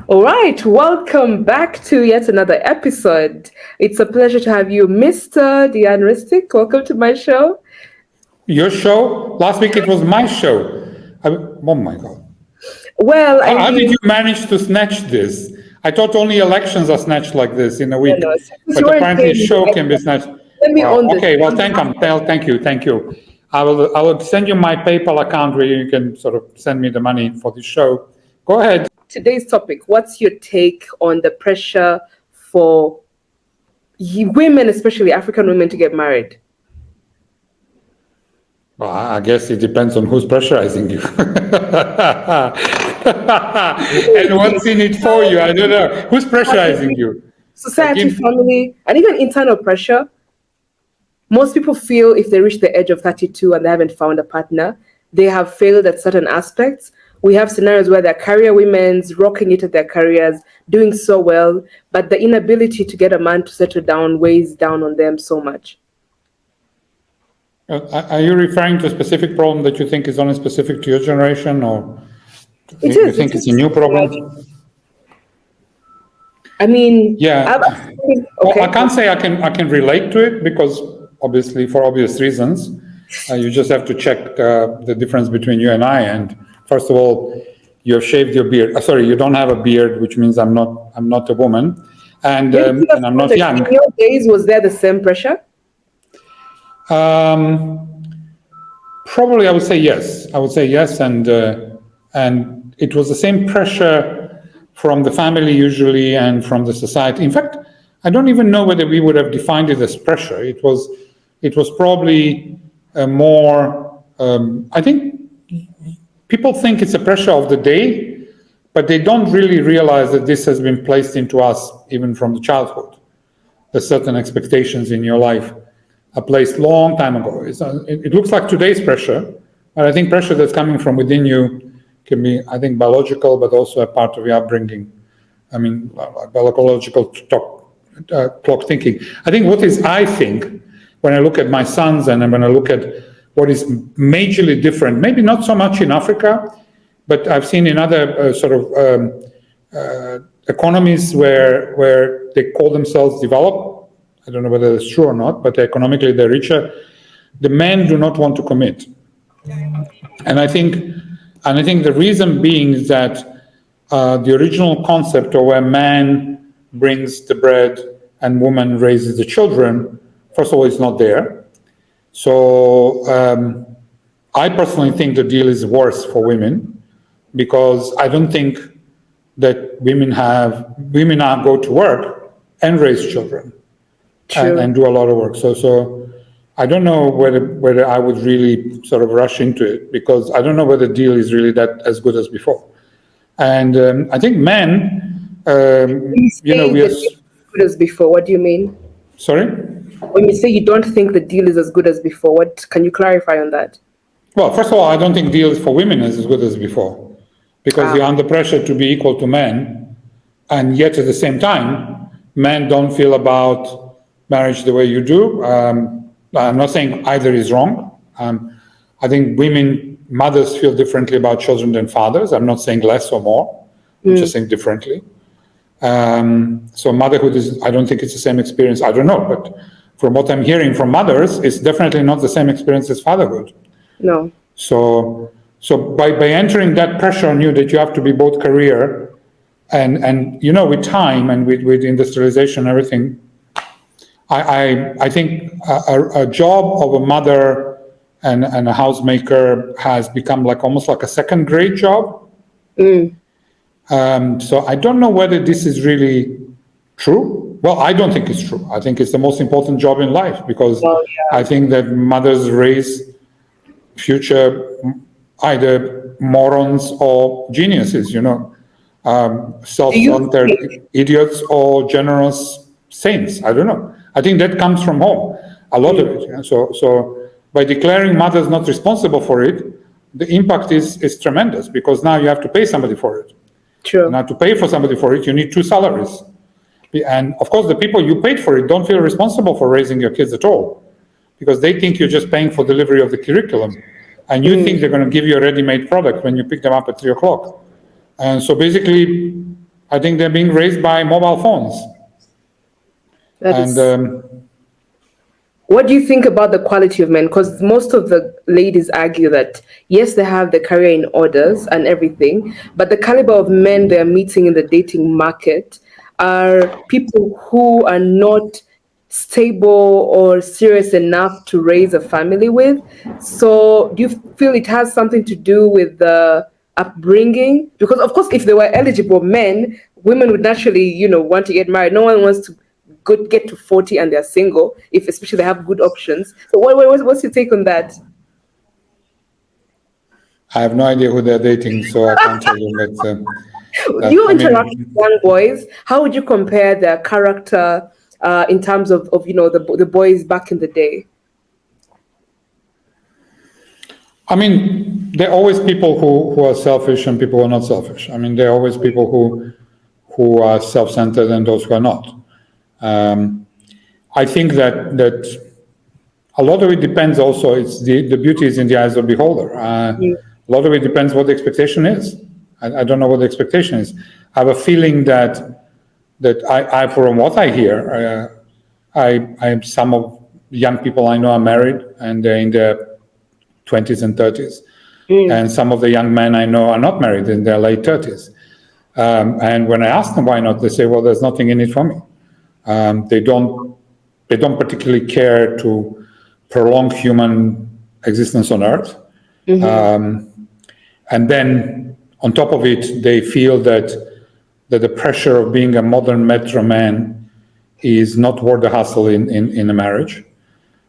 All right, welcome back to yet another episode. It's a pleasure to have you, Mr. Diane Ristic. Welcome to my show. Your show? Last week it was my show. Oh my God. Well, I How did mean, you manage to snatch this? I thought only elections are snatched like this in a no, week, no, since you but weren't apparently paying me, show can be snatched. let me Wow. own this. Okay, well, thank you. I will send you my PayPal account where you can sort of send me the money for the show. Go ahead. Today's topic, what's your take on the pressure for women, especially African women, to get married? Well, I guess it depends on who's pressurizing you. And what's in it for you. I don't know. Who's pressurizing you? Society, Give, family, and even internal pressure. Most people feel if they reach the edge of 32 and they haven't found a partner, they have failed at certain aspects. We have scenarios where they're career women's rocking it at their careers, doing so well, but the inability to get a man to settle down weighs down on them so much. Are you referring to a specific problem that you think is only specific to your generation, or you think it's a new problem? I mean, Yeah. okay. Well, I can't say I can relate to it because obviously, for obvious reasons, you just have to check the difference between you and I. And first of all, you have shaved your beard. Sorry, you don't have a beard, which means I'm not a woman, and I'm not young. In your days, was there the same pressure? Probably, I would say yes. And it was the same pressure from the family usually and from the society. In fact, I don't even know whether we would have defined it as pressure. It was probably more. I think people think it's a pressure of the day, but they don't really realize that this has been placed into us even from the childhood. There's certain expectations in your life are placed long time ago. It looks like today's pressure, but I think pressure that's coming from within you can be, I think, biological, but also a part of your upbringing. I mean, biological clock thinking. I think I think, when I look at my sons and when I look at what is majorly different, maybe not so much in Africa, but I've seen in other economies where they call themselves developed. I don't know whether it's true or not, but economically they're richer. The men do not want to commit, and I think the reason being is that the original concept of where man brings the bread and woman raises the children, first of all, it's not there. So I personally think the deal is worse for women because I don't think that women now go to work and raise children. And do a lot of work. So I don't know whether I would really sort of rush into it because I don't know whether the deal is really that as good as before. And I think men, we are as good as before. What do you mean? Sorry? When you say you don't think the deal is as good as before, what can you clarify on that? Well, first of all, I don't think deals for women is as good as before because you're under pressure to be equal to men, and yet at the same time, men don't feel about marriage the way you do. I'm not saying either is wrong. I think mothers feel differently about children than fathers. I'm not saying less or more. I'm just saying differently. So motherhood I don't think it's the same experience. I don't know, but from what I'm hearing from mothers, it's definitely not the same experience as fatherhood. No. So by entering that pressure on you that you have to be both career and with time and with industrialization and everything, I think a job of a mother and a housemaker has become almost like a second grade job. So I don't know whether this is really true. Well, I don't think it's true. I think it's the most important job in life because I think that mothers raise future either morons or geniuses, self-centered idiots or generous saints. I don't know. I think that comes from home, a lot of it. So by declaring mothers not responsible for it, the impact is tremendous because now you have to pay somebody for it. True. Now to pay for somebody for it, you need 2 salaries. And of course, the people you paid for it don't feel responsible for raising your kids at all because they think you're just paying for delivery of the curriculum. And you think they're going to give you a ready-made product when you pick them up at 3:00. And so basically, I think they're being raised by mobile phones. That And is. What do you think about the quality of men? Because most of the ladies argue that yes, they have the career in orders and everything, but the caliber of men they're meeting in the dating market are people who are not stable or serious enough to raise a family with. So, do you feel it has something to do with the upbringing? Because, of course, if they were eligible men, women would naturally, want to get married. No one wants to good get to 40 and they're single, if especially they have good options. So what's your take on that? I have no idea who they're dating, so I can't tell you. You I interact with mean, young boys. How would you compare their character in terms of the boys back in the day? I mean, there are always people who are selfish and people who are not selfish. I mean, there are always people who are self-centered and those who are not. I think that a lot of it depends also. It's the beauty is in the eyes of the beholder. Mm. A lot of it depends what the expectation is. I don't know what the expectation is. I have a feeling that I from what I hear, some of young people I know are married and they're in their 20s and 30s, and some of the young men I know are not married in their late 30s. And when I ask them why not, they say, "Well, there's nothing in it for me." They don't particularly care to prolong human existence on Earth. And then on top of it, they feel that the pressure of being a modern metro man is not worth the hustle in a marriage.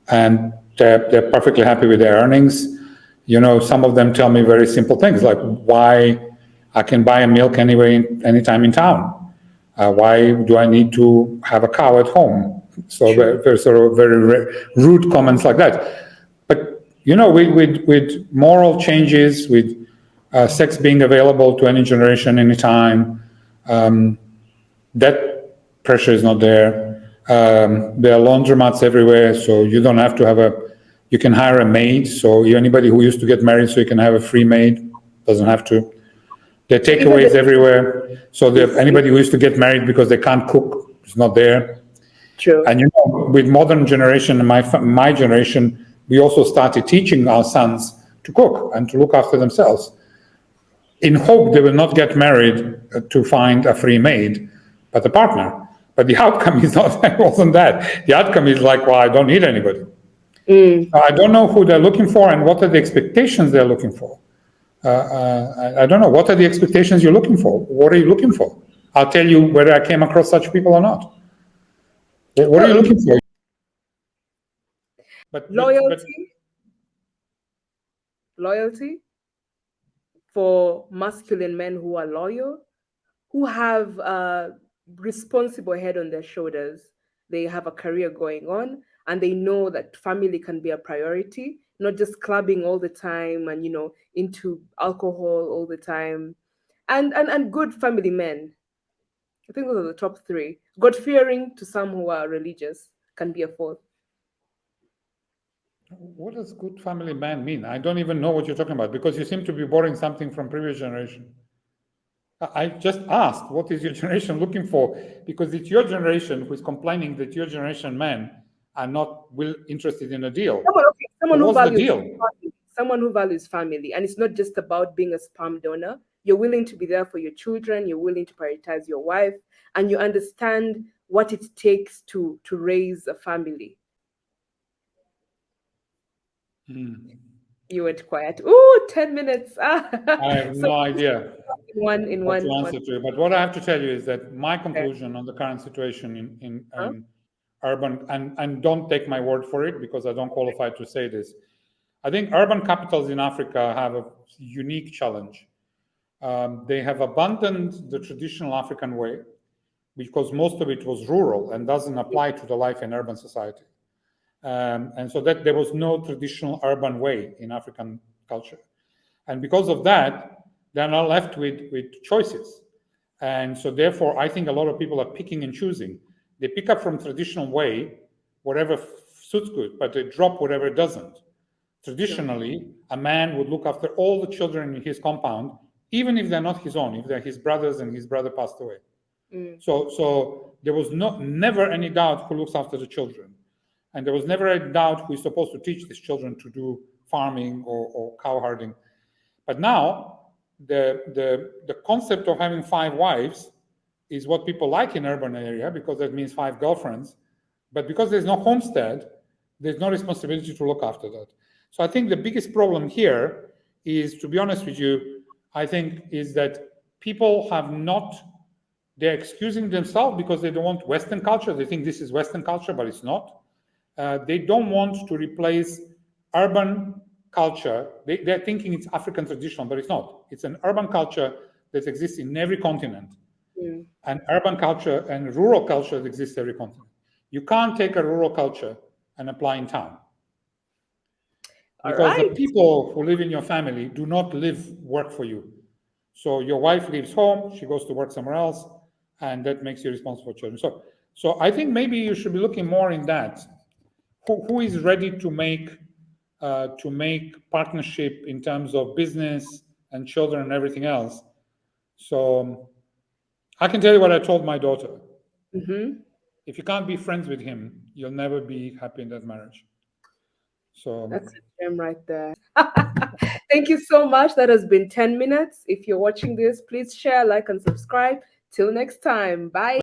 And they're perfectly happy with their earnings. Some of them tell me very simple things like why I can buy a milk anyway, anytime in town. Why do I need to have a cow at home? So very sort of very rude comments like that. But with moral changes, with sex being available to any generation, anytime, that pressure is not there. There are laundromats everywhere, so you don't have to have you can hire a maid. So anybody who used to get married, so you can have a free maid, doesn't have to. There are takeaways everywhere. So anybody who used to get married because they can't cook is not there. True. And with modern generation, my generation, we also started teaching our sons to cook and to look after themselves, in hope they will not get married to find a free maid, but a partner. But the outcome is not wasn't that. The outcome is like, well, I don't need anybody. I don't know who they're looking for and what are the expectations they're looking for. I don't know. What are the expectations you're looking for? What are you looking for? I'll tell you whether I came across such people or not. What are you looking for? But loyalty for masculine men who are loyal, who have a responsible head on their shoulders. They have a career going on and they know that family can be a priority, not just clubbing all the time and into alcohol all the time. And good family men. I think those are the top three. God fearing to some who are religious can be a fourth. What does good family man mean? I don't even know what you're talking about because you seem to be borrowing something from previous generation. I just asked, what is your generation looking for? Because it's your generation who is complaining that your generation men are not interested in a deal. Someone who What's the values deal? family, someone who values family, and it's not just about being a sperm donor. You're willing to be there for your children. You're willing to prioritize your wife, and you understand what it takes to raise a family. You went quiet. Ooh, 10 minutes. I have So no idea in what to one. answer to. But what I have to tell you is that my Okay. conclusion on the current situation in urban, and don't take my word for it because I don't qualify to say this. I think urban capitals in Africa have a unique challenge. They have abandoned the traditional African way because most of it was rural and doesn't apply to the life in urban society. And so that there was no traditional urban way in African culture. And because of that, they're now left with choices. And so therefore, I think a lot of people are picking and choosing. They pick up from traditional way, whatever suits good, but they drop whatever doesn't. Traditionally, a man would look after all the children in his compound, even if they're not his own, if they're his brothers and his brother passed away. So there was never any doubt who looks after the children, and there was never a doubt who is supposed to teach these children to do farming or cow herding. But now the concept of having 5 wives is what people like in urban area, because that means 5 girlfriends. But because there's no homestead, there's no responsibility to look after that. So I think the biggest problem here is, to be honest with you, I think is that people have not, they're excusing themselves because they don't want Western culture. They think this is Western culture, but it's not. They don't want to replace urban culture. They're thinking it's African traditional, but it's not. It's an urban culture that exists in every continent. And urban culture and rural culture that exists every continent. You can't take a rural culture and apply in town. Because the people who live in your family do not work for you. So your wife leaves home, she goes to work somewhere else, and that makes you responsible for children. So I think maybe you should be looking more in that. Who is ready to make partnership in terms of business and children and everything else? So I can tell you what I told my daughter. If you can't be friends with him, you'll never be happy in that marriage. So that's a gem right there. Thank you so much. That has been 10 minutes. If you're watching this, please share, like, and subscribe. Till next time. Bye.